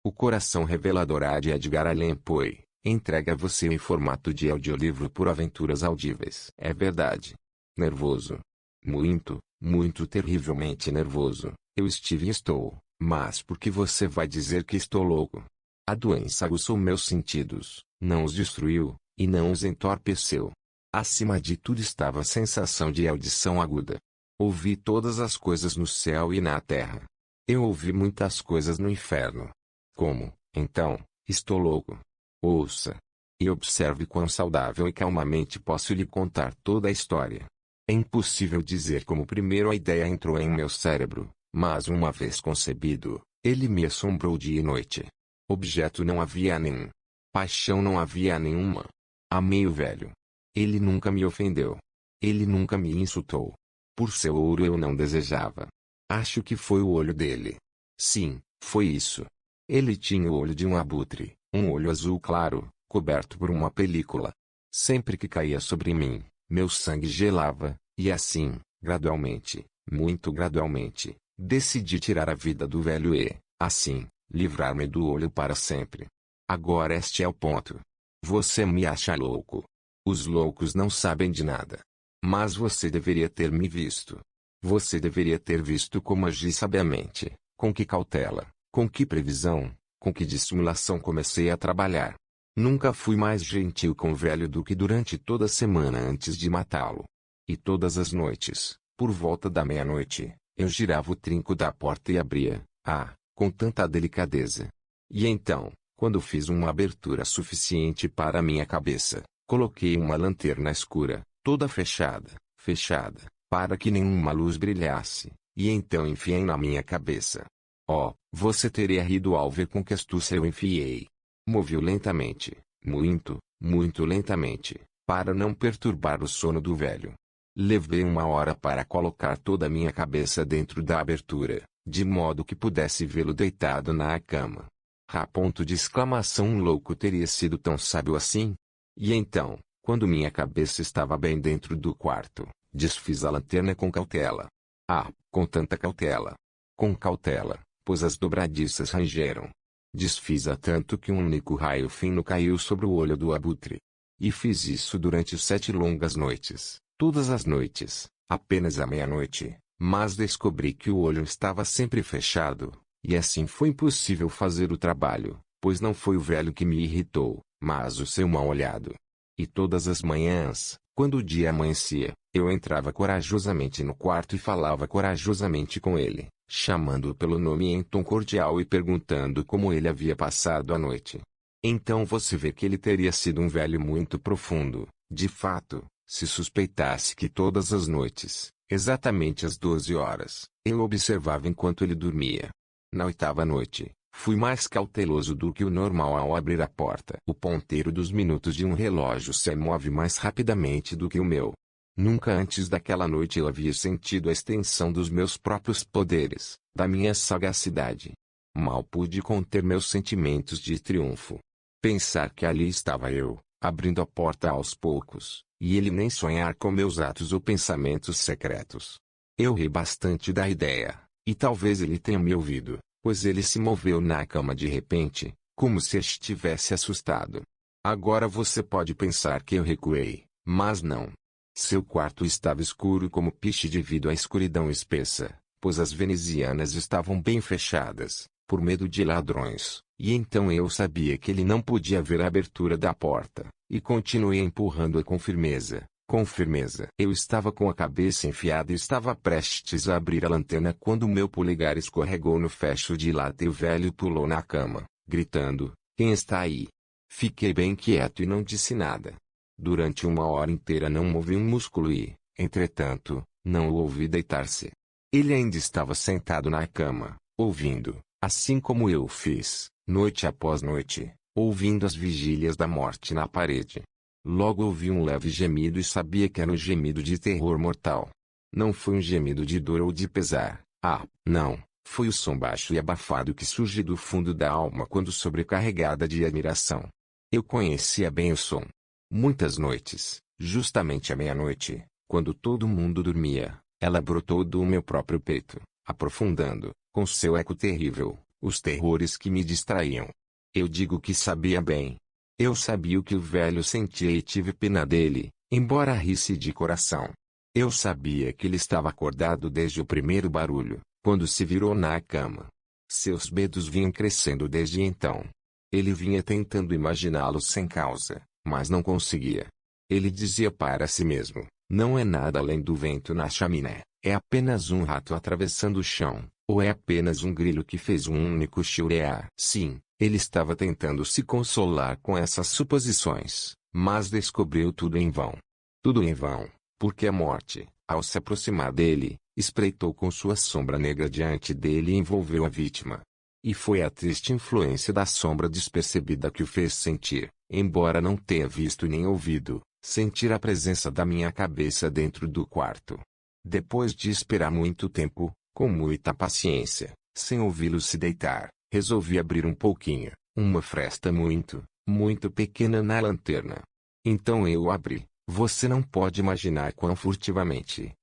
O Coração Revelador de Edgar Allan Poe entrega a você em formato de audiolivro por aventuras audíveis. É verdade. Nervoso. Muito, muito terrivelmente nervoso. Eu estive e estou, mas por que você vai dizer que estou louco? A doença aguçou meus sentidos, não os destruiu, e não os entorpeceu. Acima de tudo estava a sensação de audição aguda. Ouvi todas as coisas no céu e na terra. Eu ouvi muitas coisas no inferno. Como, então, estou louco? Ouça. E observe quão saudável e calmamente posso lhe contar toda a história. É impossível dizer como primeiro a ideia entrou em meu cérebro, mas uma vez concebido, ele me assombrou dia e noite. Objeto não havia nenhum. Paixão não havia nenhuma. Amei o velho. Ele nunca me ofendeu. Ele nunca me insultou. Por seu ouro eu não desejava. Acho que foi o olho dele. Sim, foi isso. Ele tinha o olho de um abutre, um olho azul claro, coberto por uma película. Sempre que caía sobre mim, meu sangue gelava, e assim, gradualmente, muito gradualmente, decidi tirar a vida do velho e, assim, livrar-me do olho para sempre. Agora este é o ponto. Você me acha louco. Os loucos não sabem de nada. Mas você deveria ter me visto. Você deveria ter visto como agi sabiamente, com que cautela, com que previsão, com que dissimulação comecei a trabalhar. Nunca fui mais gentil com o velho do que durante toda a semana antes de matá-lo. E todas as noites, por volta da meia-noite, eu girava o trinco da porta e abria, com tanta delicadeza. E então, quando fiz uma abertura suficiente para a minha cabeça, coloquei uma lanterna escura, toda fechada, para que nenhuma luz brilhasse, e então enfiei na minha cabeça. Oh, você teria rido ao ver com que astúcia eu enfiei. Movi-o lentamente, muito, muito lentamente, para não perturbar o sono do velho. Levei 1 hora para colocar toda a minha cabeça dentro da abertura, de modo que pudesse vê-lo deitado na cama. Ponto de exclamação, um louco teria sido tão sábio assim? E então, quando minha cabeça estava bem dentro do quarto, desfiz a lanterna com cautela. Com tanta cautela. Com cautela, pois as dobradiças rangeram. Desfiz-a tanto que um único raio fino caiu sobre o olho do abutre. E fiz isso durante 7 longas noites, todas as noites, apenas à meia-noite, mas descobri que o olho estava sempre fechado, e assim foi impossível fazer o trabalho, pois não foi o velho que me irritou, mas o seu mal-olhado. E todas as manhãs, quando o dia amanhecia, eu entrava corajosamente no quarto e falava corajosamente com ele, chamando-o pelo nome em tom cordial e perguntando como ele havia passado a noite. Então você vê que ele teria sido um velho muito profundo, de fato, se suspeitasse que todas as noites, exatamente às 12 horas, eu observava enquanto ele dormia. Na 8ª noite, fui mais cauteloso do que o normal ao abrir a porta. O ponteiro dos minutos de um relógio se move mais rapidamente do que o meu. Nunca antes daquela noite eu havia sentido a extensão dos meus próprios poderes, da minha sagacidade. Mal pude conter meus sentimentos de triunfo. Pensar que ali estava eu, abrindo a porta aos poucos, e ele nem sonhar com meus atos ou pensamentos secretos. Eu ri bastante da ideia, e talvez ele tenha me ouvido, pois ele se moveu na cama de repente, como se estivesse assustado. Agora você pode pensar que eu recuei, mas não. Seu quarto estava escuro como piche devido à escuridão espessa, pois as venezianas estavam bem fechadas, por medo de ladrões, e então eu sabia que ele não podia ver a abertura da porta, e continuei empurrando-a com firmeza. Com firmeza. Eu estava com a cabeça enfiada e estava prestes a abrir a lanterna quando meu polegar escorregou no fecho de lata e o velho pulou na cama, gritando: "Quem está aí?" Fiquei bem quieto e não disse nada. Durante 1 hora inteira não movi um músculo e, entretanto, não o ouvi deitar-se. Ele ainda estava sentado na cama, ouvindo, assim como eu fiz, noite após noite, ouvindo as vigílias da morte na parede. Logo ouvi um leve gemido e sabia que era um gemido de terror mortal. Não foi um gemido de dor ou de pesar. Não, foi o som baixo e abafado que surge do fundo da alma quando sobrecarregada de admiração. Eu conhecia bem o som. Muitas noites, justamente à meia-noite, quando todo mundo dormia, ela brotou do meu próprio peito, aprofundando, com seu eco terrível, os terrores que me distraíam. Eu digo que sabia bem. Eu sabia o que o velho sentia e tive pena dele, embora risse de coração. Eu sabia que ele estava acordado desde o primeiro barulho, quando se virou na cama. Seus medos vinham crescendo desde então. Ele vinha tentando imaginá-los sem causa, mas não conseguia. Ele dizia para si mesmo: não é nada além do vento na chaminé, é apenas um rato atravessando o chão, ou é apenas um grilo que fez um único chiurear. Sim, ele estava tentando se consolar com essas suposições, mas descobriu tudo em vão. Tudo em vão, porque a morte, ao se aproximar dele, espreitou com sua sombra negra diante dele e envolveu a vítima. E foi a triste influência da sombra despercebida que o fez sentir, embora não tenha visto nem ouvido, sentir a presença da minha cabeça dentro do quarto. Depois de esperar muito tempo, com muita paciência, sem ouvi-lo se deitar, resolvi abrir um pouquinho, uma fresta muito, muito pequena na lanterna. Então eu abri. Você não pode imaginar quão furtivamente,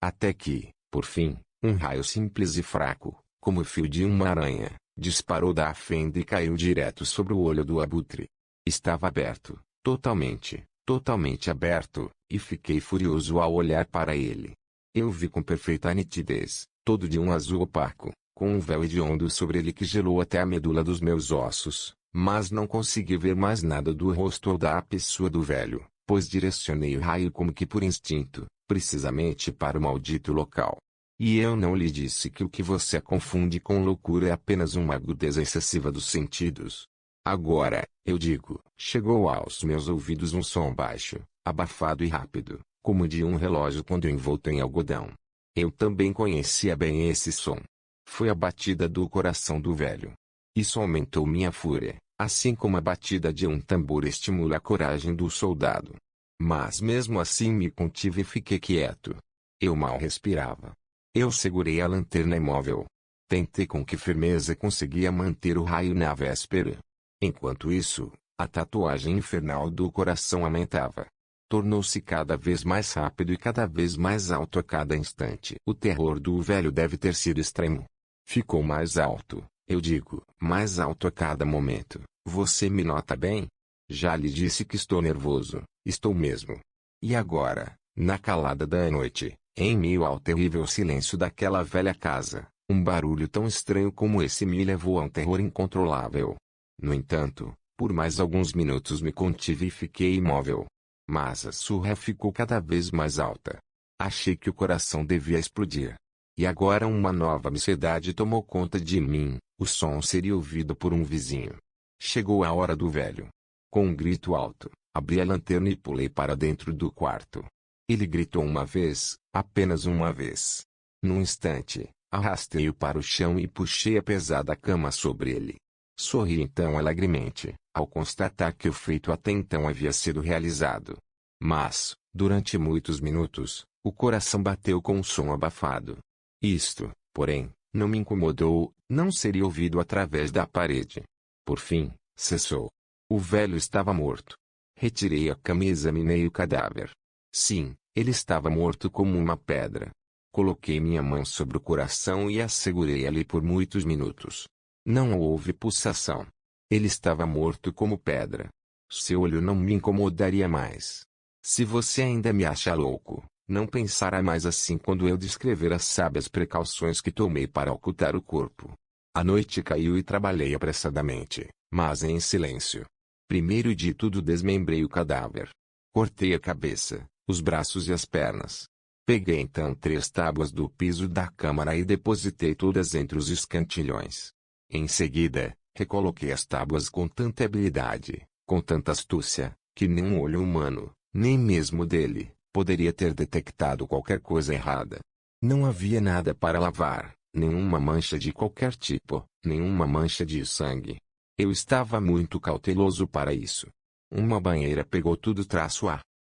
até que, por fim, um raio simples e fraco, como o fio de uma aranha, disparou da fenda e caiu direto sobre o olho do abutre. Estava aberto, totalmente aberto, e fiquei furioso ao olhar para ele. Eu vi com perfeita nitidez, todo de um azul opaco, com um véu hediondo sobre ele que gelou até a medula dos meus ossos, mas não consegui ver mais nada do rosto ou da pessoa do velho, pois direcionei o raio como que por instinto, precisamente para o maldito local. E eu não lhe disse que o que você confunde com loucura é apenas uma agudeza excessiva dos sentidos. Agora, eu digo, chegou aos meus ouvidos um som baixo, abafado e rápido, como de um relógio quando envolto em algodão. Eu também conhecia bem esse som. Foi a batida do coração do velho. Isso aumentou minha fúria, assim como a batida de um tambor estimula a coragem do soldado. Mas mesmo assim me contive e fiquei quieto. Eu mal respirava. Eu segurei a lanterna imóvel. Tentei com que firmeza conseguia manter o raio na véspera. Enquanto isso, a tatuagem infernal do coração aumentava. Tornou-se cada vez mais rápido e cada vez mais alto a cada instante. O terror do velho deve ter sido extremo. Ficou mais alto, eu digo, mais alto a cada momento. Você me nota bem? Já lhe disse que estou nervoso, estou mesmo. E agora, na calada da noite, em meio ao terrível silêncio daquela velha casa, um barulho tão estranho como esse me levou a um terror incontrolável. No entanto, por mais alguns minutos me contive e fiquei imóvel. Mas a surra ficou cada vez mais alta. Achei que o coração devia explodir. E agora uma nova ansiedade tomou conta de mim, o som seria ouvido por um vizinho. Chegou a hora do velho. Com um grito alto, abri a lanterna e pulei para dentro do quarto. Ele gritou uma vez, apenas uma vez. Num instante, arrastei-o para o chão e puxei a pesada cama sobre ele. Sorri então alegremente, ao constatar que o feito até então havia sido realizado. Mas, durante muitos minutos, o coração bateu com um som abafado. Isto, porém, não me incomodou, não seria ouvido através da parede. Por fim, cessou. O velho estava morto. Retirei a cama e examinei o cadáver. Sim, ele estava morto como uma pedra. Coloquei minha mão sobre o coração e a segurei ali por muitos minutos. Não houve pulsação. Ele estava morto como pedra. Seu olho não me incomodaria mais. Se você ainda me acha louco, não pensará mais assim quando eu descrever as sábias precauções que tomei para ocultar o corpo. A noite caiu e trabalhei apressadamente, mas em silêncio. Primeiro de tudo desmembrei o cadáver. Cortei a cabeça, os braços e as pernas. Peguei então 3 tábuas do piso da câmara e depositei todas entre os escantilhões. Em seguida, recoloquei as tábuas com tanta habilidade, com tanta astúcia, que nenhum olho humano, nem mesmo dele, poderia ter detectado qualquer coisa errada. Não havia nada para lavar, nenhuma mancha de qualquer tipo, nenhuma mancha de sangue. Eu estava muito cauteloso para isso. Uma banheira pegou tudo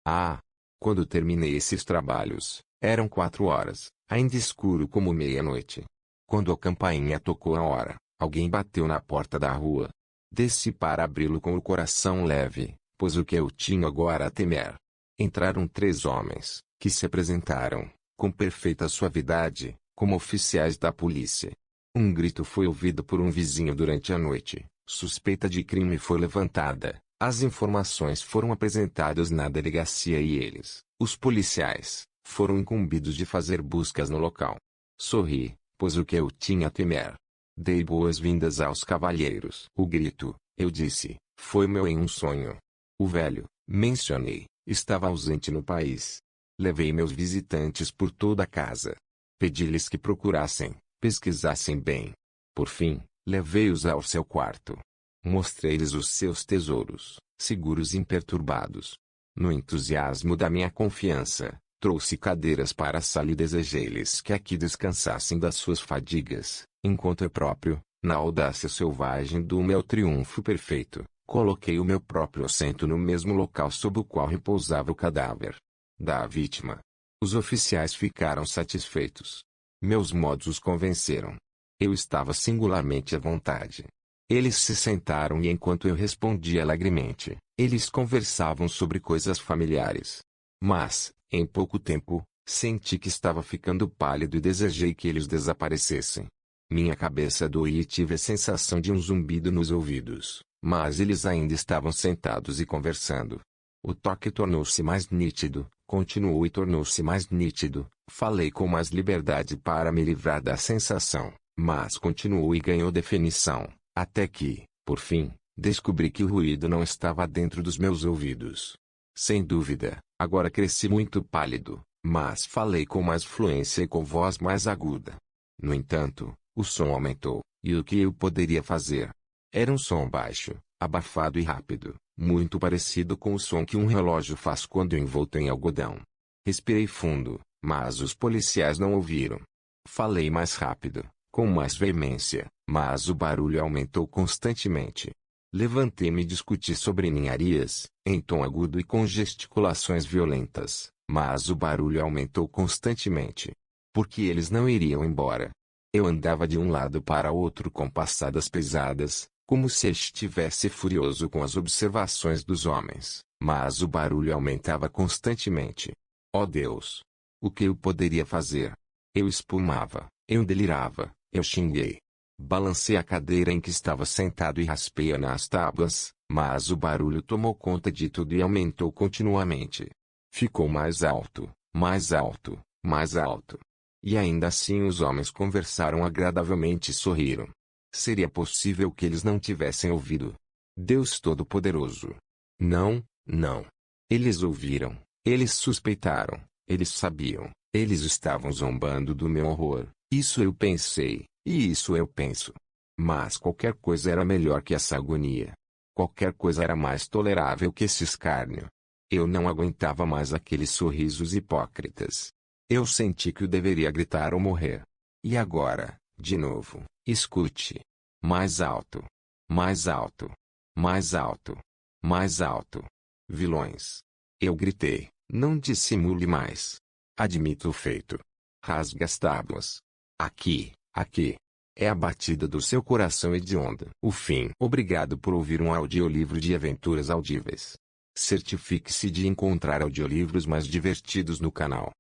-a. Quando terminei esses trabalhos, eram 4 horas, ainda escuro como meia-noite. Quando a campainha tocou a hora, alguém bateu na porta da rua. Desci para abri-lo com o coração leve, pois o que eu tinha agora a temer? Entraram 3 homens, que se apresentaram, com perfeita suavidade, como oficiais da polícia. Um grito foi ouvido por um vizinho durante a noite. Suspeita de crime foi levantada. As informações foram apresentadas na delegacia e eles, os policiais, foram incumbidos de fazer buscas no local. Sorri, pois o que eu tinha a temer. Dei boas-vindas aos cavalheiros. O grito, eu disse, foi meu em um sonho. O velho, mencionei, estava ausente no país. Levei meus visitantes por toda a casa. Pedi-lhes que procurassem, pesquisassem bem. Por fim, levei-os ao seu quarto. Mostrei-lhes os seus tesouros, seguros e imperturbados. No entusiasmo da minha confiança, trouxe cadeiras para a sala e desejei-lhes que aqui descansassem das suas fadigas, enquanto eu próprio, na audácia selvagem do meu triunfo perfeito, coloquei o meu próprio assento no mesmo local sob o qual repousava o cadáver da vítima. Os oficiais ficaram satisfeitos. Meus modos os convenceram. Eu estava singularmente à vontade. Eles se sentaram e enquanto eu respondia alegremente, eles conversavam sobre coisas familiares. Mas, em pouco tempo, senti que estava ficando pálido e desejei que eles desaparecessem. Minha cabeça doía e tive a sensação de um zumbido nos ouvidos, mas eles ainda estavam sentados e conversando. O toque tornou-se mais nítido, continuou e tornou-se mais nítido. Falei com mais liberdade para me livrar da sensação, mas continuou e ganhou definição. Até que, por fim, descobri que o ruído não estava dentro dos meus ouvidos. Sem dúvida, agora cresci muito pálido, mas falei com mais fluência e com voz mais aguda. No entanto, o som aumentou, e o que eu poderia fazer? Era um som baixo, abafado e rápido, muito parecido com o som que um relógio faz quando envolto em algodão. Respirei fundo, mas os policiais não ouviram. Falei mais rápido, com mais veemência, mas o barulho aumentou constantemente. Levantei-me e discuti sobre ninharias, em tom agudo e com gesticulações violentas, mas o barulho aumentou constantemente. Porque eles não iriam embora. Eu andava de um lado para outro com passadas pesadas, como se estivesse furioso com as observações dos homens, mas o barulho aumentava constantemente. Oh Deus! O que eu poderia fazer? Eu espumava, eu delirava, eu xinguei. Balancei a cadeira em que estava sentado e raspei-a nas tábuas, mas o barulho tomou conta de tudo e aumentou continuamente. Ficou mais alto, mais alto, mais alto. E ainda assim os homens conversaram agradavelmente e sorriram. Seria possível que eles não tivessem ouvido? Deus Todo-Poderoso. Não, não. Eles ouviram, eles suspeitaram, eles sabiam, eles estavam zombando do meu horror. Isso eu pensei, e isso eu penso. Mas qualquer coisa era melhor que essa agonia. Qualquer coisa era mais tolerável que esse escárnio. Eu não aguentava mais aqueles sorrisos hipócritas. Eu senti que eu deveria gritar ou morrer. E agora, de novo, escute. Mais alto. Mais alto. Mais alto. Mais alto. Vilões. Eu gritei, não dissimule mais. Admito o feito. Rasgue as tábuas. Aqui, aqui. É a batida do seu coração hediondo. O fim. Obrigado por ouvir um audiolivro de aventuras audíveis. Certifique-se de encontrar audiolivros mais divertidos no canal.